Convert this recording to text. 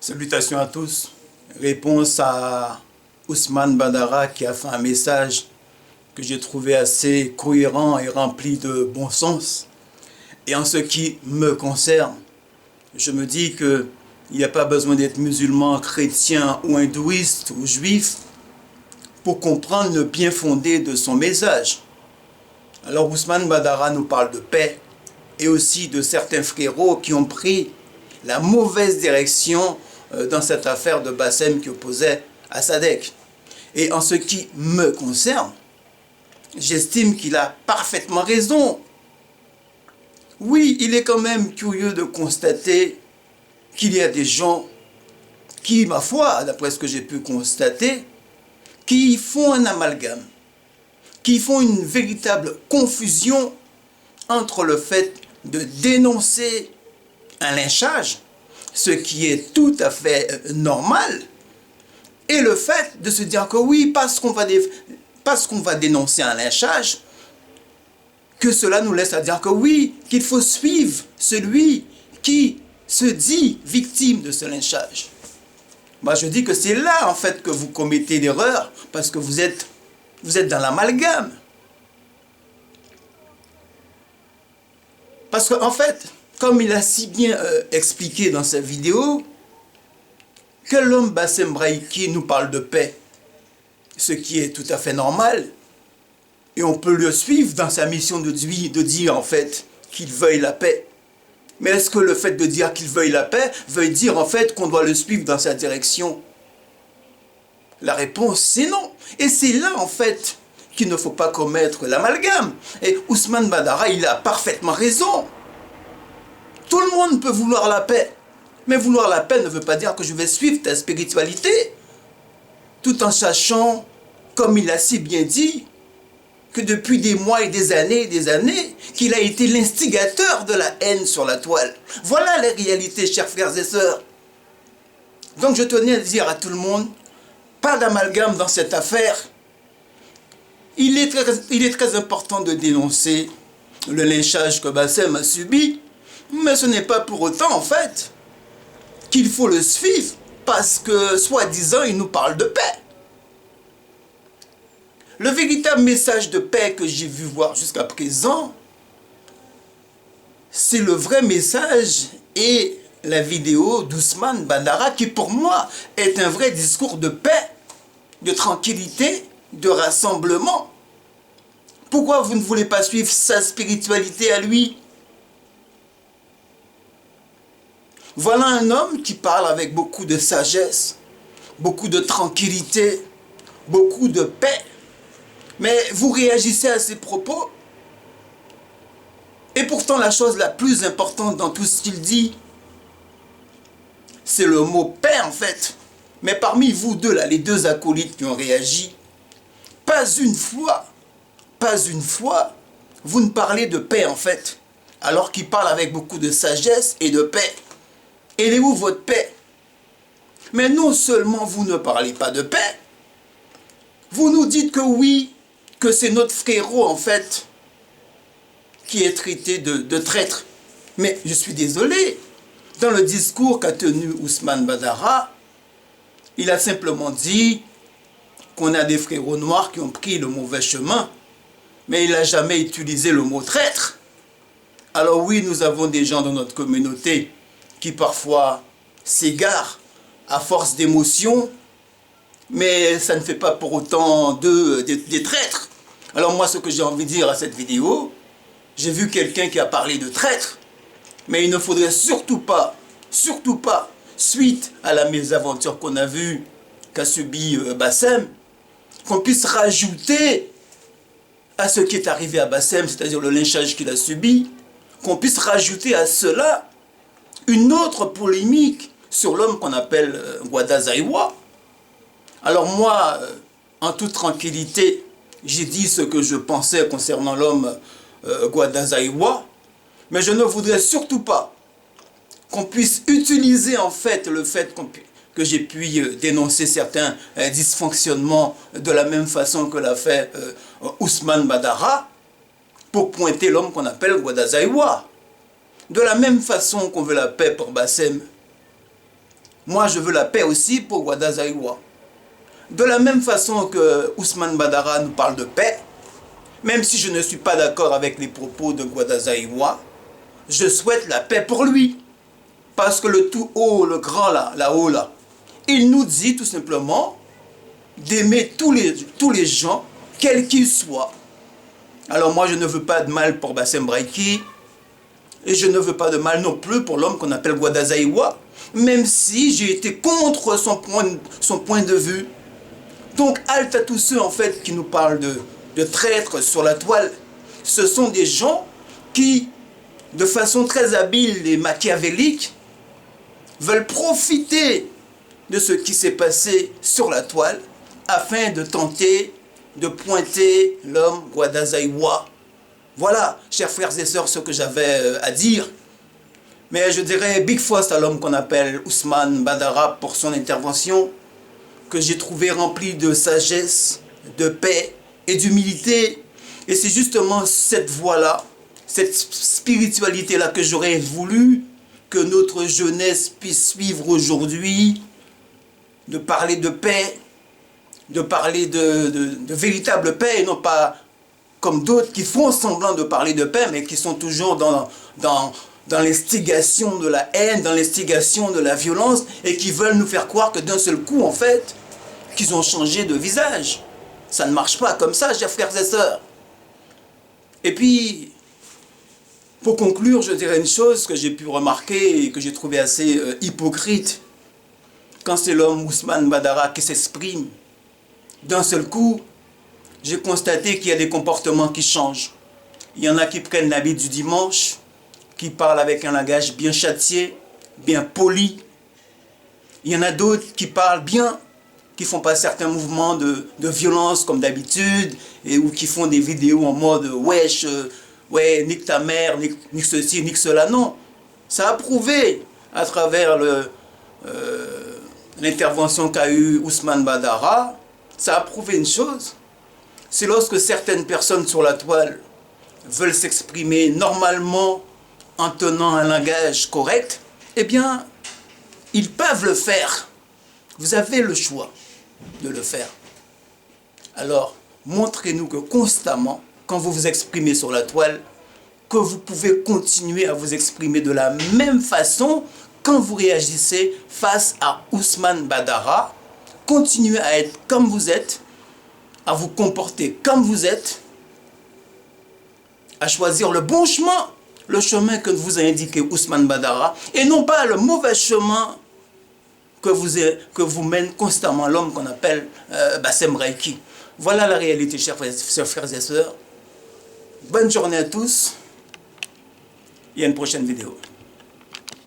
Salutations à tous. Réponse à Ousmane Badara qui a fait un message que j'ai trouvé assez cohérent et rempli de bon sens. Et en ce qui me concerne, je me dis qu'il n'y a pas besoin d'être musulman, chrétien ou hindouiste ou juif pour comprendre le bien fondé de son message. Alors Ousmane Badara nous parle de paix et aussi de certains frérots qui ont pris la mauvaise direction dans cette affaire de Bassem qui opposait à Sadek. Et en ce qui me concerne, j'estime qu'il a parfaitement raison. Oui, il est quand même curieux de constater qu'il y a des gens qui, ma foi, d'après ce que j'ai pu constater, qui font un amalgame, qui font une véritable confusion entre le fait de dénoncer un lynchage, ce qui est tout à fait normal, et le fait de se dire que oui, parce qu'on va dénoncer un lynchage, que cela nous laisse à dire que oui, qu'il faut suivre celui qui se dit victime de ce lynchage. Moi, je dis que c'est là, en fait, que vous commettez l'erreur, parce que vous êtes dans l'amalgame. Parce qu'en fait, comme il a si bien expliqué dans sa vidéo, que l'homme Bassem Braïki nous parle de paix, ce qui est tout à fait normal, et on peut le suivre dans sa mission de dire en fait qu'il veuille la paix. Mais est-ce que le fait de dire qu'il veuille la paix veut dire en fait qu'on doit le suivre dans sa direction? La réponse c'est non. Et c'est là en fait qu'il ne faut pas commettre l'amalgame. Et Ousmane Badara, il a parfaitement raison. Tout le monde peut vouloir la paix. Mais vouloir la paix ne veut pas dire que je vais suivre ta spiritualité. Tout en sachant, comme il a si bien dit, que depuis des mois et des années, qu'il a été l'instigateur de la haine sur la toile. Voilà la réalité, chers frères et sœurs. Donc je tenais à dire à tout le monde, pas d'amalgame dans cette affaire. Il est très important de dénoncer le lynchage que Bassem a subi, mais ce n'est pas pour autant, en fait, qu'il faut le suivre, parce que, soi-disant, il nous parle de paix. Le véritable message de paix que j'ai vu voir jusqu'à présent, c'est le vrai message et la vidéo d'Ousmane Badara qui, pour moi, est un vrai discours de paix, de tranquillité, de rassemblement. Pourquoi vous ne voulez pas suivre sa spiritualité à lui? Voilà un homme qui parle avec beaucoup de sagesse, beaucoup de tranquillité, beaucoup de paix. Mais vous réagissez à ses propos. Et pourtant, la chose la plus importante dans tout ce qu'il dit, c'est le mot paix en fait. Mais parmi vous deux, là, les deux acolytes qui ont réagi, pas une fois, vous ne parlez de paix en fait. Alors qu'il parle avec beaucoup de sagesse et de paix. Elle est où votre paix? Mais non seulement vous ne parlez pas de paix, vous nous dites que oui, que c'est notre frérot en fait qui est traité de traître. Mais je suis désolé, dans le discours qu'a tenu Ousmane Badara, il a simplement dit qu'on a des frérots noirs qui ont pris le mauvais chemin, mais il n'a jamais utilisé le mot traître. Alors oui, nous avons des gens dans notre communauté qui parfois s'égarent à force d'émotion, mais ça ne fait pas pour autant d'eux des traîtres. Alors moi, ce que j'ai envie de dire à cette vidéo, j'ai vu quelqu'un qui a parlé de traître, mais il ne faudrait surtout pas, suite à la mésaventure qu'on a vue, qu'a subi Bassem, qu'on puisse rajouter à ce qui est arrivé à Bassem, c'est-à-dire le lynchage qu'il a subi, qu'on puisse rajouter à cela une autre polémique sur l'homme qu'on appelle Gwada Zaïwa. Alors moi, en toute tranquillité, j'ai dit ce que je pensais concernant l'homme Gwada Zaïwa, mais je ne voudrais surtout pas qu'on puisse utiliser en fait le fait que j'ai pu dénoncer certains dysfonctionnements de la même façon que l'a fait Ousmane Badara pour pointer l'homme qu'on appelle Gwada Zaïwa. De la même façon qu'on veut la paix pour Bassem, moi je veux la paix aussi pour Gwadazaïwa. De la même façon que Ousmane Badara nous parle de paix, même si je ne suis pas d'accord avec les propos de Gwadazaïwa, je souhaite la paix pour lui. Parce que le tout haut, le grand là-haut là, il nous dit tout simplement d'aimer tous les gens, quels qu'ils soient. Alors moi je ne veux pas de mal pour Bassem Braïki, et je ne veux pas de mal non plus pour l'homme qu'on appelle Gwadazaïwa, même si j'ai été contre son point de vue. Donc halte à tous ceux en fait qui nous parlent de traîtres sur la toile. Ce sont des gens qui, de façon très habile et machiavélique, veulent profiter de ce qui s'est passé sur la toile afin de tenter de pointer l'homme Gwadazaïwa. Voilà, chers frères et sœurs, ce que j'avais à dire. Mais je dirais big force à l'homme qu'on appelle Ousmane Badara pour son intervention, que j'ai trouvé remplie de sagesse, de paix et d'humilité. Et c'est justement cette voie-là, cette spiritualité-là que j'aurais voulu que notre jeunesse puisse suivre aujourd'hui, de parler de paix, de parler de véritable paix, et non pas comme d'autres qui font semblant de parler de paix, mais qui sont toujours dans l'instigation de la haine, dans l'instigation de la violence, et qui veulent nous faire croire que d'un seul coup, en fait, qu'ils ont changé de visage. Ça ne marche pas comme ça, chers frères et sœurs. Et puis, pour conclure, je dirais une chose que j'ai pu remarquer et que j'ai trouvé assez hypocrite. Quand c'est l'homme Ousmane Badara qui s'exprime, d'un seul coup, j'ai constaté qu'il y a des comportements qui changent. Il y en a qui prennent l'habit du dimanche, qui parlent avec un langage bien châtié, bien poli. Il y en a d'autres qui parlent bien, qui font pas certains mouvements de violence comme d'habitude, ou qui font des vidéos en mode « wesh, ouais, nique ta mère, nique ceci, nique cela ». Non, ça a prouvé à travers l'intervention qu'a eu Ousmane Badara, ça a prouvé une chose. C'est lorsque certaines personnes sur la toile veulent s'exprimer normalement en tenant un langage correct, eh bien, ils peuvent le faire. Vous avez le choix de le faire. Alors, montrez-nous que constamment, quand vous vous exprimez sur la toile, que vous pouvez continuer à vous exprimer de la même façon quand vous réagissez face à Ousmane Badara. Continuez à être comme vous êtes, à vous comporter comme vous êtes, à choisir le bon chemin, le chemin que vous a indiqué Ousmane Badara, et non pas le mauvais chemin que vous mène constamment l'homme qu'on appelle Bassem Braïki. Voilà la réalité, chers frères et sœurs. Bonne journée à tous et à une prochaine vidéo.